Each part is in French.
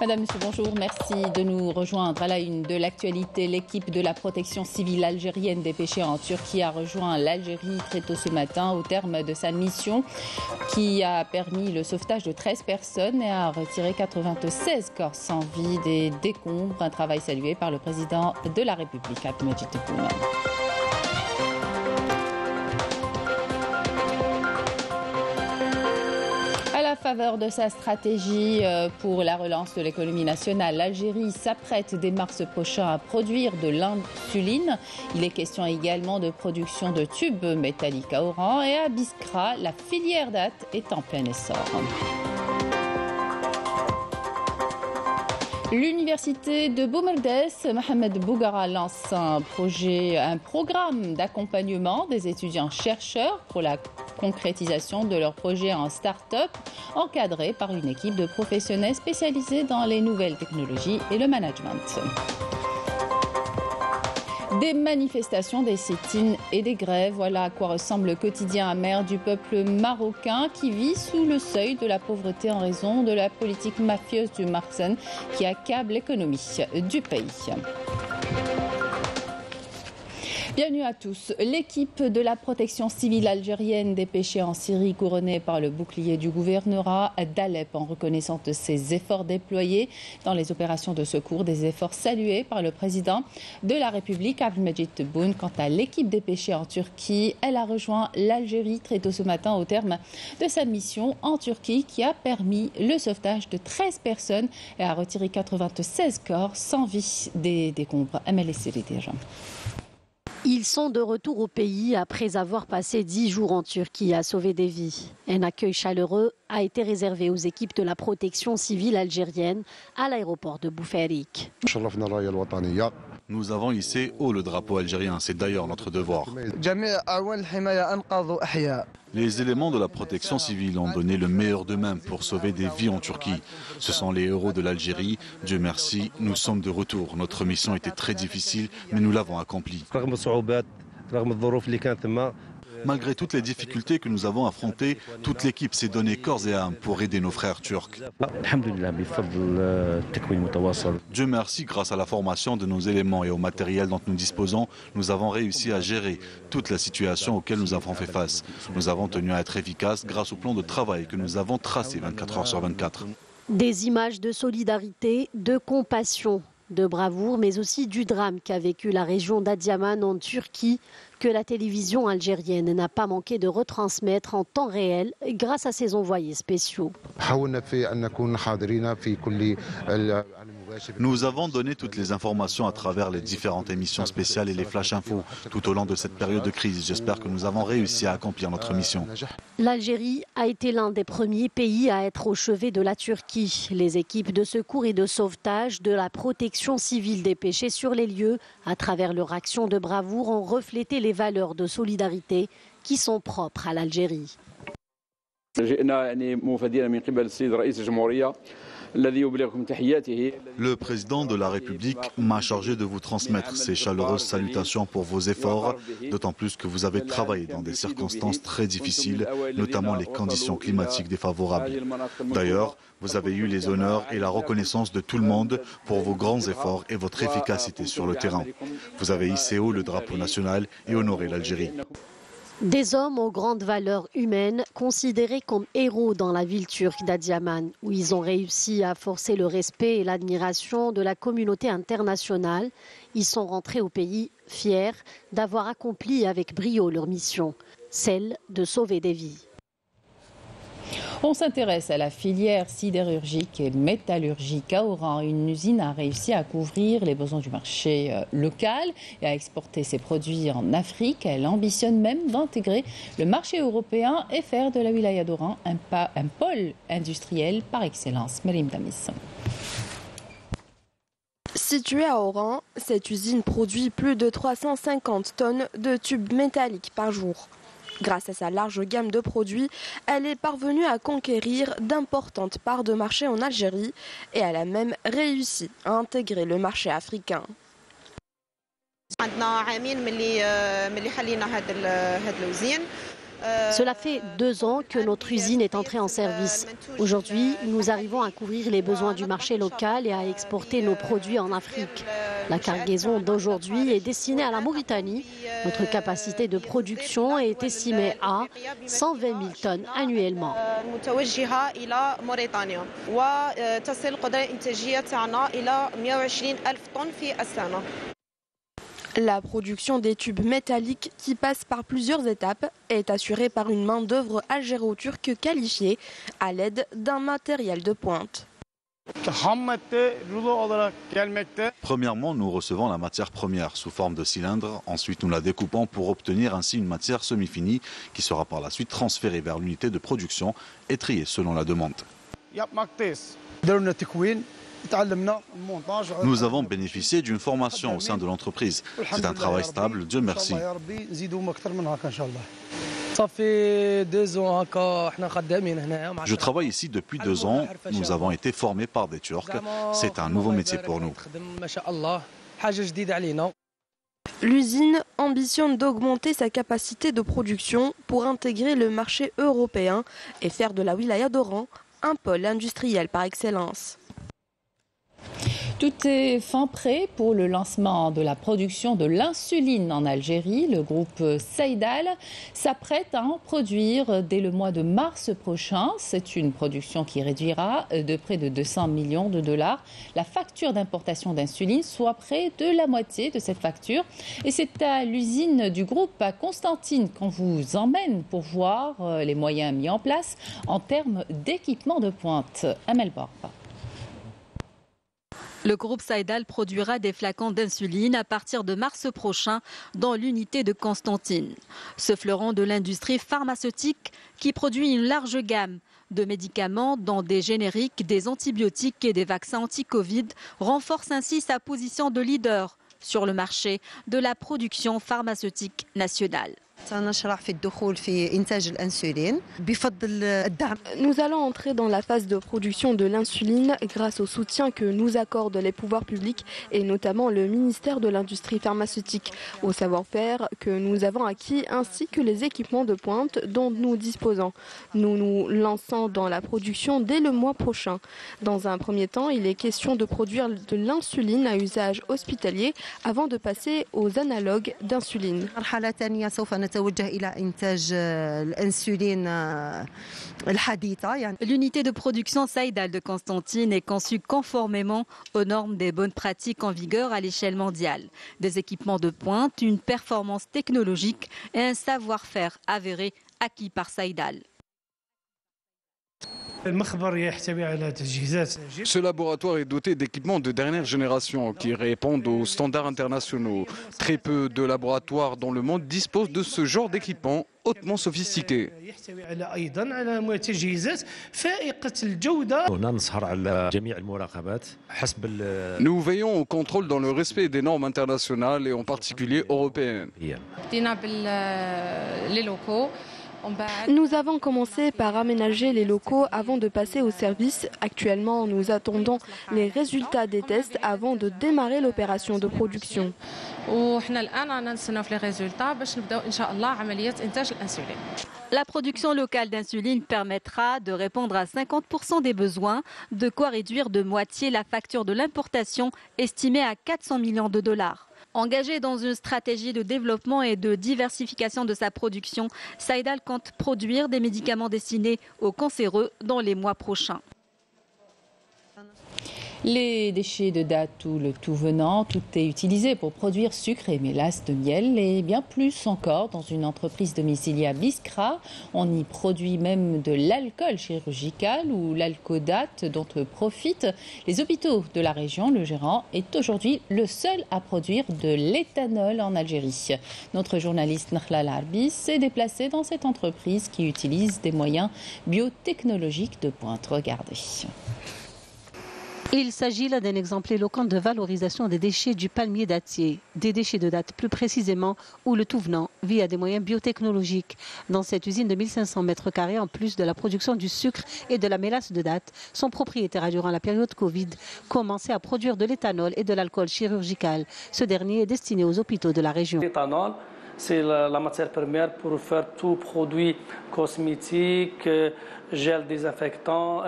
Madame, monsieur, bonjour. Merci de nous rejoindre. À la une de l'actualité, l'équipe de la protection civile algérienne dépêchée en Turquie a rejoint l'Algérie très tôt ce matin au terme de sa mission qui a permis le sauvetage de 13 personnes et a retiré 96 corps sans vie des décombres. Un travail salué par le président de la République, Abdelmadjid Tebboune. À la faveur de sa stratégie pour la relance de l'économie nationale, l'Algérie s'apprête dès mars prochain à produire de l'insuline. Il est question également de production de tubes métalliques à Oran et à Biskra. La filière date est en plein essor. L'université de Boumerdès, Mohamed Bougara lance un programme d'accompagnement des étudiants-chercheurs pour la concrétisation de leurs projets en start-up, encadré par une équipe de professionnels spécialisés dans les nouvelles technologies et le management. Des manifestations, des sit-ins et des grèves, voilà à quoi ressemble le quotidien amer du peuple marocain qui vit sous le seuil de la pauvreté en raison de la politique mafieuse du Marzen qui accable l'économie du pays. Bienvenue à tous. L'équipe de la protection civile algérienne dépêchée en Syrie, couronnée par le bouclier du gouvernorat d'Alep en reconnaissance de ses efforts déployés dans les opérations de secours, des efforts salués par le président de la République, Abdelmadjid Tebboune. Quant à l'équipe dépêchée en Turquie, elle a rejoint l'Algérie très tôt ce matin au terme de sa mission en Turquie qui a permis le sauvetage de 13 personnes et a retiré 96 corps sans vie des décombres. Ils sont de retour au pays après avoir passé 10 jours en Turquie à sauver des vies. Un accueil chaleureux a été réservé aux équipes de la protection civile algérienne à l'aéroport de Boufarik. Nous avons hissé haut le drapeau algérien, c'est d'ailleurs notre devoir. Les éléments de la protection civile ont donné le meilleur d'eux-mêmes pour sauver des vies en Turquie. Ce sont les héros de l'Algérie. Dieu merci, nous sommes de retour. Notre mission était très difficile, mais nous l'avons accomplie. Malgré toutes les difficultés que nous avons affrontées, toute l'équipe s'est donnée corps et âme pour aider nos frères turcs. Dieu merci, grâce à la formation de nos éléments et au matériel dont nous disposons, nous avons réussi à gérer toute la situation auquel nous avons fait face. Nous avons tenu à être efficaces grâce au plan de travail que nous avons tracé 24 heures sur 24. Des images de solidarité, de compassion, de bravoure, mais aussi du drame qu'a vécu la région d'Adiaman en Turquie, que la télévision algérienne n'a pas manqué de retransmettre en temps réel grâce à ses envoyés spéciaux. Nous avons donné toutes les informations à travers les différentes émissions spéciales et les flash infos tout au long de cette période de crise. J'espère que nous avons réussi à accomplir notre mission. L'Algérie a été l'un des premiers pays à être au chevet de la Turquie. Les équipes de secours et de sauvetage de la protection civile dépêchées sur les lieux à travers leur action de bravoure ont reflété les valeurs de solidarité qui sont propres à l'Algérie. Le président de la République m'a chargé de vous transmettre ces chaleureuses salutations pour vos efforts, d'autant plus que vous avez travaillé dans des circonstances très difficiles, notamment les conditions climatiques défavorables. D'ailleurs, vous avez eu les honneurs et la reconnaissance de tout le monde pour vos grands efforts et votre efficacité sur le terrain. Vous avez hissé haut le drapeau national et honoré l'Algérie. Des hommes aux grandes valeurs humaines, considérés comme héros dans la ville turque d'Adiaman, où ils ont réussi à forcer le respect et l'admiration de la communauté internationale. Ils sont rentrés au pays fiers d'avoir accompli avec brio leur mission, celle de sauver des vies. On s'intéresse à la filière sidérurgique et métallurgique à Oran. Une usine a réussi à couvrir les besoins du marché local et à exporter ses produits en Afrique. Elle ambitionne même d'intégrer le marché européen et faire de la wilaya d'Oran un pôle industriel par excellence. Merim Damis. Située à Oran, cette usine produit plus de 350 tonnes de tubes métalliques par jour. Grâce à sa large gamme de produits, elle est parvenue à conquérir d'importantes parts de marché en Algérie et elle a même réussi à intégrer le marché africain. Cela fait 2 ans que notre usine est entrée en service. Aujourd'hui, nous arrivons à couvrir les besoins du marché local et à exporter nos produits en Afrique. La cargaison d'aujourd'hui est destinée à la Mauritanie. Notre capacité de production est estimée à 120 000 tonnes annuellement. La production des tubes métalliques qui passent par plusieurs étapes est assurée par une main-d'œuvre algéro-turque qualifiée à l'aide d'un matériel de pointe. Premièrement, nous recevons la matière première sous forme de cylindre. Ensuite, nous la découpons pour obtenir ainsi une matière semi-finie qui sera par la suite transférée vers l'unité de production et triée selon la demande. Nous avons bénéficié d'une formation au sein de l'entreprise. C'est un travail stable, Dieu merci. Je travaille ici depuis 2 ans. Nous avons été formés par des Turcs. C'est un nouveau métier pour nous. L'usine ambitionne d'augmenter sa capacité de production pour intégrer le marché européen et faire de la wilaya d'Oran un pôle industriel par excellence. Tout est fin prêt pour le lancement de la production de l'insuline en Algérie. Le groupe Saïdal s'apprête à en produire dès le mois de mars prochain. C'est une production qui réduira de près de 200 millions de dollars la facture d'importation d'insuline, soit près de la moitié de cette facture. Et c'est à l'usine du groupe à Constantine qu'on vous emmène pour voir les moyens mis en place en termes d'équipement de pointe. Amel Barba. Le groupe Saïdal produira des flacons d'insuline à partir de mars prochain dans l'unité de Constantine. Ce fleuron de l'industrie pharmaceutique qui produit une large gamme de médicaments dont des génériques, des antibiotiques et des vaccins anti-Covid renforce ainsi sa position de leader sur le marché de la production pharmaceutique nationale. Nous allons entrer dans la phase de production de l'insuline grâce au soutien que nous accordent les pouvoirs publics et notamment le ministère de l'Industrie pharmaceutique, au savoir-faire que nous avons acquis ainsi que les équipements de pointe dont nous disposons. Nous nous lançons dans la production dès le mois prochain. Dans un premier temps, il est question de produire de l'insuline à usage hospitalier avant de passer aux analogues d'insuline. L'unité de production Saïdal de Constantine est conçue conformément aux normes des bonnes pratiques en vigueur à l'échelle mondiale. Des équipements de pointe, une performance technologique et un savoir-faire avéré acquis par Saïdal. Ce laboratoire est doté d'équipements de dernière génération qui répondent aux standards internationaux. Très peu de laboratoires dans le monde disposent de ce genre d'équipements hautement sophistiqués. Nous veillons au contrôle dans le respect des normes internationales et en particulier européennes. Nous avons commencé par aménager les locaux avant de passer au service. Actuellement, nous attendons les résultats des tests avant de démarrer l'opération de production. La production locale d'insuline permettra de répondre à 50% des besoins, de quoi réduire de moitié la facture de l'importation estimée à 400 millions de dollars. Engagé dans une stratégie de développement et de diversification de sa production, Saïdal compte produire des médicaments destinés aux cancéreux dans les mois prochains. Les déchets de date ou le tout venant, tout est utilisé pour produire sucre et mélasse de miel et bien plus encore dans une entreprise domiciliée à Biskra. On y produit même de l'alcool chirurgical ou l'alcodate dont profitent les hôpitaux de la région. Le gérant est aujourd'hui le seul à produire de l'éthanol en Algérie. Notre journaliste Nakhla Larbi s'est déplacé dans cette entreprise qui utilise des moyens biotechnologiques de pointe. Regardez. Il s'agit là d'un exemple éloquent de valorisation des déchets du palmier dattier, des déchets de date plus précisément, ou le tout venant via des moyens biotechnologiques. Dans cette usine de 1500 mètres carrés, en plus de la production du sucre et de la mélasse de date, son propriétaire a durant la période Covid commencé à produire de l'éthanol et de l'alcool chirurgical. Ce dernier est destiné aux hôpitaux de la région. c'est la matière première pour faire tout produit cosmétique, gel désinfectant,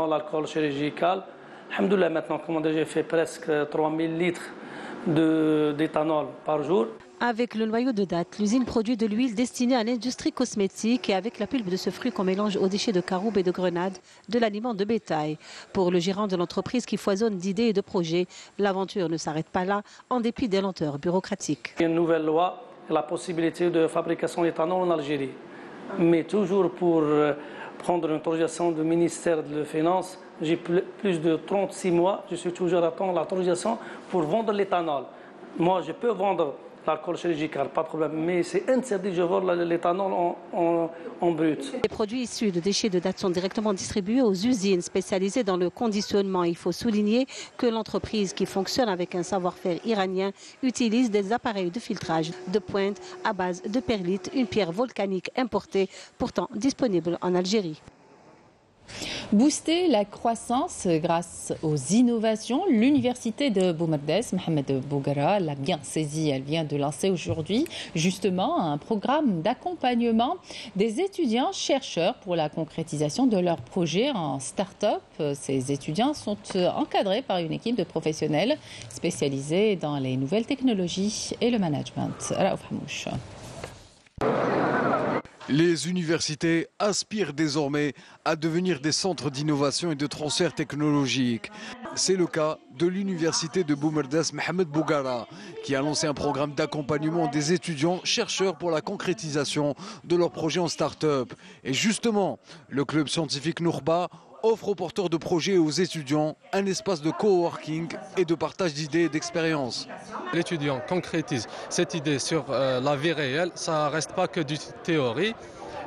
l'alcool chirurgical. Alhamdoulilah, maintenant, comme j'ai fait presque 3000 litres d'éthanol par jour. Avec le noyau de date, l'usine produit de l'huile destinée à l'industrie cosmétique et avec la pulpe de ce fruit qu'on mélange aux déchets de caroube et de grenade, de l'aliment de bétail. Pour le gérant de l'entreprise qui foisonne d'idées et de projets, l'aventure ne s'arrête pas là, en dépit des lenteurs bureaucratiques. Il y a une nouvelle loi, la possibilité de fabrication d'éthanol en Algérie. Mais toujours pour prendre une autorisation du ministère de la Finance, j'ai plus de 36 mois, je suis toujours à attendre l'autorisation pour vendre l'éthanol. Moi, je peux vendre l'alcool chirurgical, pas de problème, mais c'est interdit, je vends l'éthanol en brut. Les produits issus de déchets de date sont directement distribués aux usines spécialisées dans le conditionnement. Il faut souligner que l'entreprise, qui fonctionne avec un savoir-faire iranien, utilise des appareils de filtrage de pointe à base de perlite, une pierre volcanique importée, pourtant disponible en Algérie. Booster la croissance grâce aux innovations, l'université de Boumadès, Mohamed Bougara, l'a bien saisi. Elle vient de lancer aujourd'hui justement un programme d'accompagnement des étudiants chercheurs pour la concrétisation de leurs projets en start-up. Ces étudiants sont encadrés par une équipe de professionnels spécialisés dans les nouvelles technologies et le management. Raouf Hamouch. Les universités aspirent désormais à devenir des centres d'innovation et de transfert technologique. C'est le cas de l'université de Boumadès Mohamed Bougara, qui a lancé un programme d'accompagnement des étudiants chercheurs pour la concrétisation de leurs projets en start-up. Et justement, le club scientifique Nourba offre aux porteurs de projets et aux étudiants un espace de coworking et de partage d'idées et d'expériences. L'étudiant concrétise cette idée sur la vie réelle, ça ne reste pas que du théorie.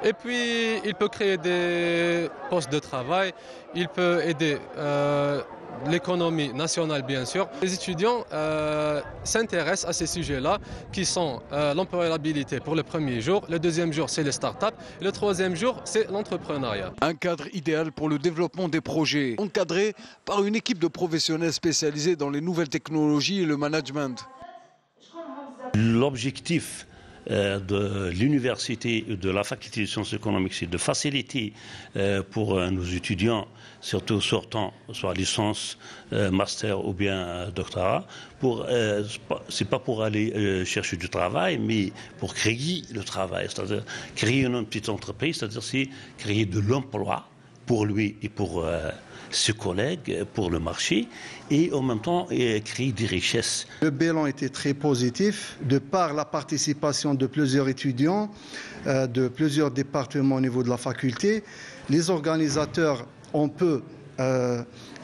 Et puis, il peut créer des postes de travail, il peut aider l'économie nationale, bien sûr. Les étudiants s'intéressent à ces sujets-là, qui sont l'employabilité pour le premier jour, le deuxième jour, c'est les startups, le troisième jour, c'est l'entrepreneuriat. Un cadre idéal pour le développement des projets, encadré par une équipe de professionnels spécialisés dans les nouvelles technologies et le management. L'objectif de l'université et de la faculté de sciences économiques, c'est de faciliter pour nos étudiants, surtout sortant, soit licence, master ou bien doctorat, c'est pas pour aller chercher du travail, mais pour créer le travail, c'est-à-dire créer une petite entreprise, c'est-à-dire c'est créer de l'emploi pour lui et pour ses collègues, pour le marché, et en même temps créer des richesses. Le bilan était très positif, de par la participation de plusieurs étudiants, de plusieurs départements au niveau de la faculté. Les organisateurs, on peut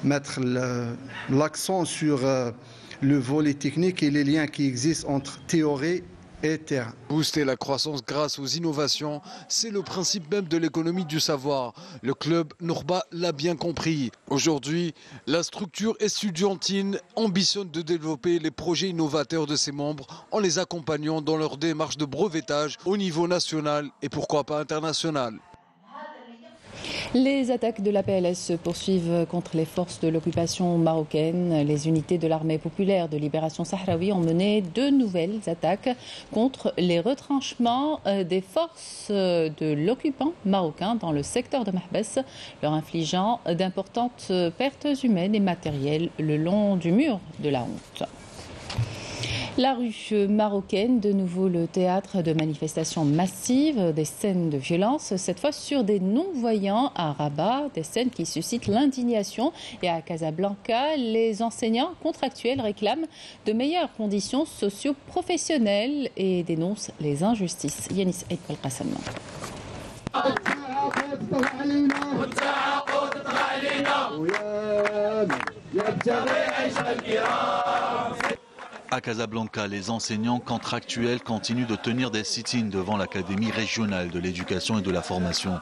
mettre l'accent sur le volet technique et les liens qui existent entre théorie et terrain. Booster la croissance grâce aux innovations, c'est le principe même de l'économie du savoir. Le club Nourba l'a bien compris. Aujourd'hui, la structure estudiantine ambitionne de développer les projets innovateurs de ses membres en les accompagnant dans leur démarche de brevetage au niveau national et pourquoi pas international. Les attaques de la PLS se poursuivent contre les forces de l'occupation marocaine. Les unités de l'armée populaire de libération sahraoui ont mené 2 nouvelles attaques contre les retranchements des forces de l'occupant marocain dans le secteur de Mahbès, leur infligeant d'importantes pertes humaines et matérielles le long du mur de la honte. La rue marocaine, de nouveau le théâtre de manifestations massives, des scènes de violence, cette fois sur des non-voyants à Rabat, des scènes qui suscitent l'indignation. Et à Casablanca, les enseignants contractuels réclament de meilleures conditions socio-professionnelles et dénoncent les injustices. Yanis Eid Qassam. À Casablanca, les enseignants contractuels continuent de tenir des sit-ins devant l'Académie régionale de l'éducation et de la formation.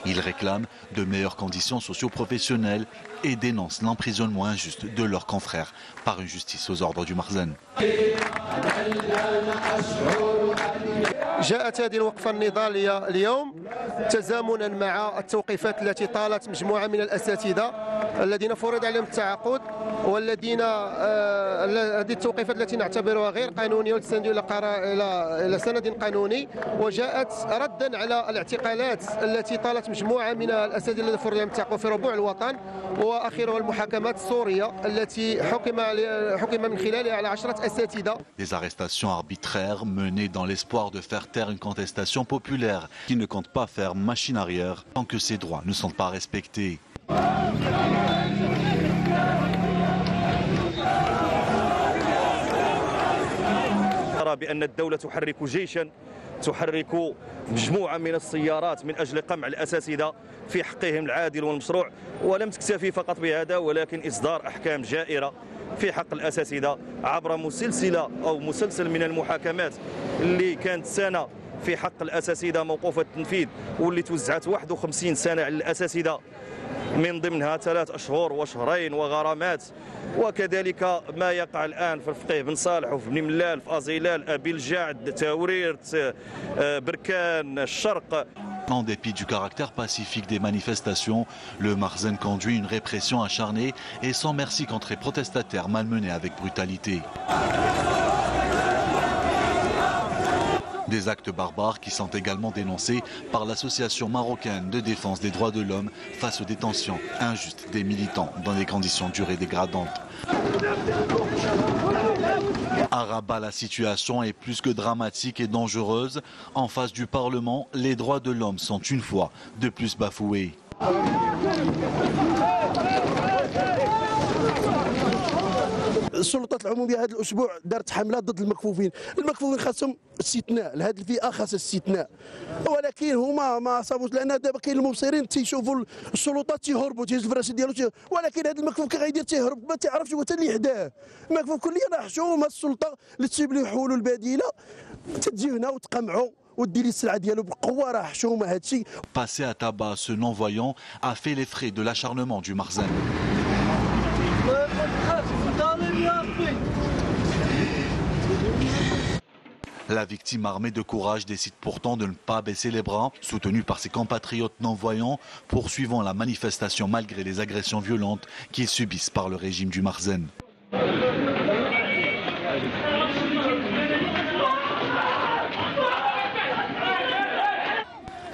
Ils réclament de meilleures conditions socio-professionnelles et dénoncent l'emprisonnement injuste de leurs confrères par une justice aux ordres du Marzen. جاءت هذه الوقفة النضالية اليوم تزامنا مع التوقيفات التي طالت مجموعة من الأساتذة الذين فرض عليهم التعاقد والذين هذه التوقيفات التي نعتبرها غير قانونية وتستند إلى سند قانوني، وجاءت ردا على الاعتقالات التي طالت مجموعة من الأساتذة الذين فرض عليهم التعاقد في ربوع الوطن، وآخرها المحاكمات السورية التي حكم من خلالها على 10 أساتذة. Des arrestations arbitraires menées dans l'espoir de faire taire une contestation populaire qui ne compte pas faire machine arrière tant que ses droits ne sont pas respectés. أرى بأن الدولة تحرك جيشا، تحرك مجموعة من السيارات من أجل قمع الأساتذة في حقهم العادل والمشروع، ولم تكتفي فقط بهذا ولكن إصدار أحكام جائرة في حق الأساتذة عبر مسلسل من المحاكمات اللي كانت سنة في حق الأساتذة موقوفة التنفيذ واللي توزعت 51 سنة على الأساتذة، من ضمنها 3 أشهر وشهرين وغرامات، وكذلك ما يقع الآن في الفقيه بن صالح وفي بن ملال في أزيلال أبي الجعد تاوريرت بركان الشرق. En dépit du caractère pacifique des manifestations, le Marzen conduit une répression acharnée et sans merci contre les protestataires malmenés avec brutalité. Des actes barbares qui sont également dénoncés par l'Association marocaine de défense des droits de l'homme face aux détentions injustes des militants dans des conditions dures et dégradantes. À Rabat, la situation est plus que dramatique et dangereuse. En face du Parlement, les droits de l'homme sont une fois de plus bafoués. السلطات العموميه هذا الاسبوع دارت حملات ضد المكفوفين خاصهم استثناء، هذه الفئه خاصها استثناء، ولكن هما ما صابوش لان دابا كاين المبصرين تيشوفوا السلطات تيهربوا تيهز الفراشي ديالو، ولكن هذا المكفوف كي غيدير تيهرب ما تعرفش هو حتى اللي حداه، المكفوف كليا راه حشوم. السلطه اللي تجيب ليه حلول بديله تجي هنا وتقمعوا وديري السلعه ديالو بالقوه، راه حشومه هذا الشيء. Passer à tabac ce non-voyant a fait les frais de l'acharnement du Marzen. La victime armée de courage décide pourtant de ne pas baisser les bras, soutenue par ses compatriotes non-voyants, poursuivant la manifestation malgré les agressions violentes qu'ils subissent par le régime du Marzen.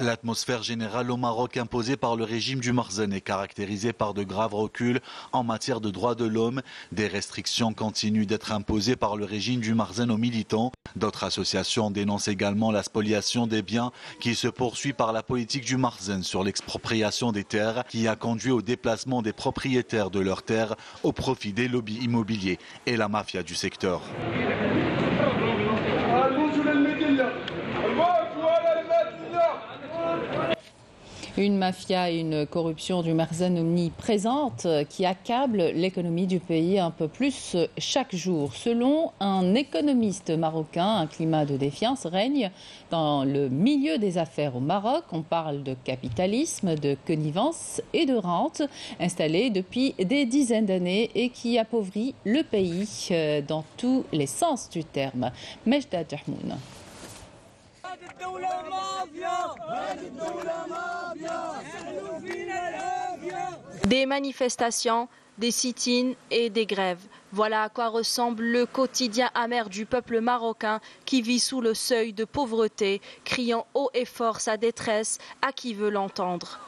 L'atmosphère générale au Maroc imposée par le régime du Marzen est caractérisée par de graves reculs en matière de droits de l'homme. Des restrictions continuent d'être imposées par le régime du Marzen aux militants. D'autres associations dénoncent également la spoliation des biens qui se poursuit par la politique du Marzen sur l'expropriation des terres qui a conduit au déplacement des propriétaires de leurs terres au profit des lobbies immobiliers et la mafia du secteur. Une mafia et une corruption du Marzen omniprésente qui accable l'économie du pays un peu plus chaque jour. Selon un économiste marocain, un climat de défiance règne dans le milieu des affaires au Maroc. On parle de capitalisme, de connivence et de rente installée depuis des dizaines d'années et qui appauvrit le pays dans tous les sens du terme. Mejda Djahmoun. Des manifestations, des sit-ins et des grèves. Voilà à quoi ressemble le quotidien amer du peuple marocain qui vit sous le seuil de pauvreté, criant haut et fort sa détresse à qui veut l'entendre.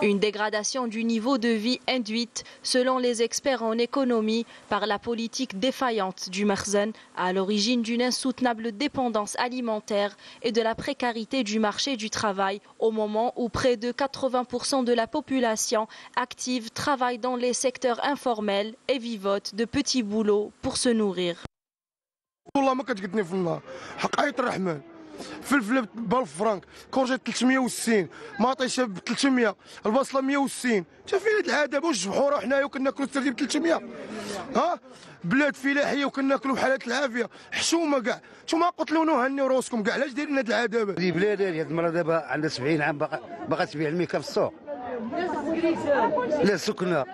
Une dégradation du niveau de vie induite, selon les experts en économie, par la politique défaillante du Marzen, à l'origine d'une insoutenable dépendance alimentaire et de la précarité du marché du travail, au moment où près de 80% de la population active travaille dans les secteurs informels et vivote de petits boulots pour se nourrir. فلفل ب 1000 فرانك، كورجيت 360، ماطيشه ب 300، البصله 160. انت فين هاد العذاب؟ واش جبحوره حنايا وكناكلوا السردين ب 300؟ ها بلاد فلاحيه وكناكلوا بحالات العافيه، حشومه كاع، نتوما قتلونا هنيو راسكم كاع، علاش دايرين هاد العذاب؟ هذه بلاد هذه المراه دابا عندها 70 عام باغا تبيع الميكا في السوق. لا سكنه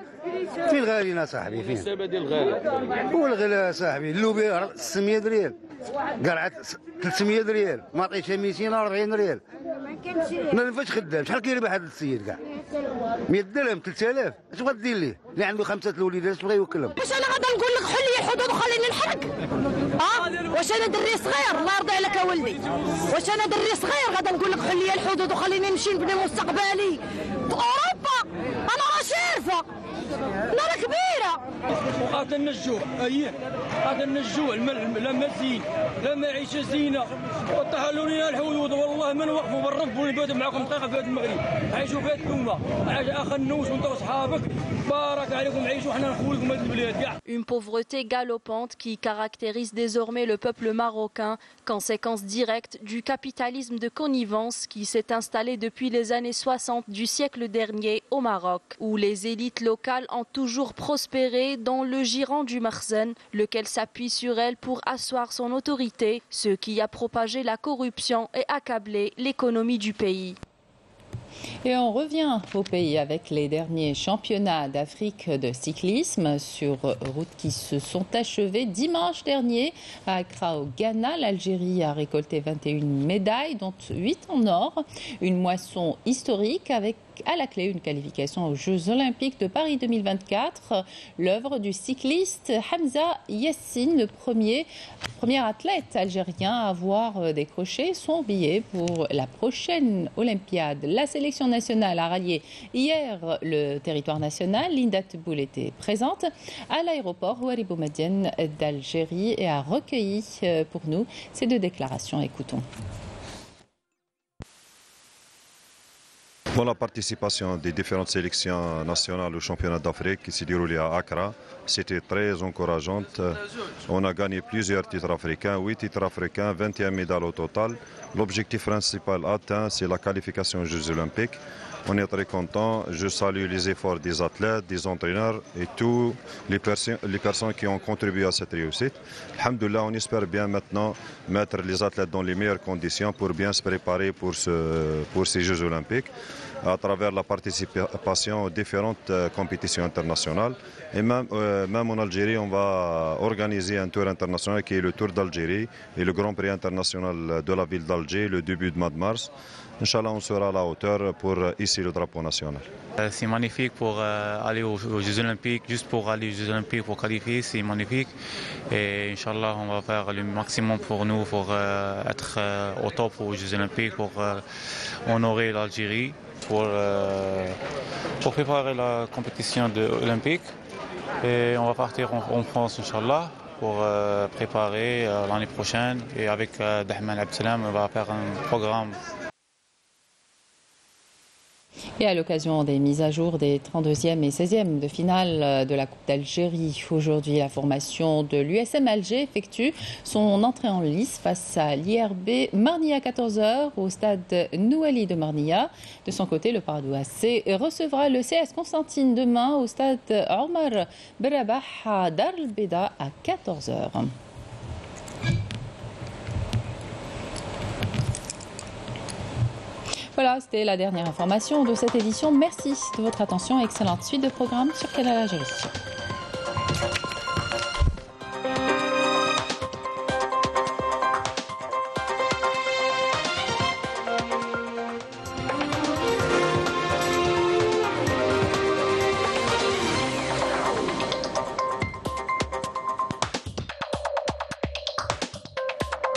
فين غالينا صاحبي؟ فين؟ السبب ديال الغالي هو الغلا صاحبي، اللوبيا 600 ريال، قرعه 300 ريال، ماطيشه 240 ريال. انا فاش خدام؟ شحال كيربح هذا السيد كاع؟ 100 درهم 3000، اش غدير ليه؟ اللي عنده 5 الوليدات اش بغا يوكلهم؟ واش انا غادا نقول لك حل لي الحدود وخليني نحرق؟ واش انا دري صغير الله يرضي عليك يا ولدي؟ واش انا دري صغير غادا نقول لك حل لي الحدود وخليني نمشي نبني مستقبلي في اوروبا؟ انا راه شارفه، انا راه كبيره. قاتلنا الجوع، قاتلنا الجوع، لا مزين لا معيشه زينه، وطحلوا لنا الحدود. والله ما نوقفوا برا نباتوا معكم دقيقه في هذا المغرب، عيشوا في هذه الامه، اخا النوس وانت وصحابك بارك عليكم، عيشوا حنا نخولكم هذه البلاد كاع. Une pauvreté galopante qui caractérise désormais le peuple marocain, conséquence directe du capitalisme de connivence qui s'est installé depuis les années 60 du siècle dernier au Maroc, où les élites locales ont toujours prospéré dans le giron du Marzen, lequel s'appuie sur elle pour asseoir son autorité, ce qui a propagé la corruption et accablé l'économie du pays. Et on revient au pays avec les derniers championnats d'Afrique de cyclisme sur route qui se sont achevés dimanche dernier à Accra au Ghana. L'Algérie a récolté 21 médailles, dont 8 en or. Une moisson historique avec à la clé une qualification aux Jeux Olympiques de Paris 2024. L'œuvre du cycliste Hamza Yassine, le premier athlète algérien à avoir décroché son billet pour la prochaine Olympiade. La sélection nationale a rallié hier le territoire national. Linda Teboul était présente à l'aéroport Houari Boumedienne d'Algérie et a recueilli pour nous ces deux déclarations. Écoutons. Pour la participation des différentes sélections nationales au championnat d'Afrique qui s'est déroulé à Accra, c'était très encourageante. On a gagné plusieurs titres africains, 8 titres africains, 21 médailles au total. L'objectif principal atteint, c'est la qualification aux Jeux Olympiques. On est très content. Je salue les efforts des athlètes, des entraîneurs et toutes les personnes qui ont contribué à cette réussite. Alhamdoulilah, on espère bien maintenant mettre les athlètes dans les meilleures conditions pour bien se préparer pour ces Jeux Olympiques à travers la participation aux différentes compétitions internationales. Et même en Algérie, on va organiser un tour international qui est le Tour d'Algérie et le Grand Prix international de la ville d'Alger le début du mois de mars. Inch'Allah, on sera à la hauteur pour hisser le drapeau national. C'est magnifique pour aller aux Jeux Olympiques, juste pour aller aux Jeux Olympiques, pour qualifier, c'est magnifique. Et Inch'Allah, on va faire le maximum pour nous, pour être au top aux Jeux Olympiques, pour honorer l'Algérie, pour préparer la compétition olympique. Et on va partir en France, Inch'Allah, pour préparer l'année prochaine. Et avec Dahman Abdesalam, on va faire un programme. Et à l'occasion des mises à jour des 32e et 16e de finale de la Coupe d'Algérie, aujourd'hui, la formation de l'USM Alger effectue son entrée en lice face à l'IRB Marnia à 14h au stade Nouali de Marnia. De son côté, le Paradou AC recevra le CS Constantine demain au stade Omar Berabah à Dar el-Beda à 14h. Voilà, c'était la dernière information de cette édition. Merci de votre attention et excellente suite de programmes sur Canal Algérie.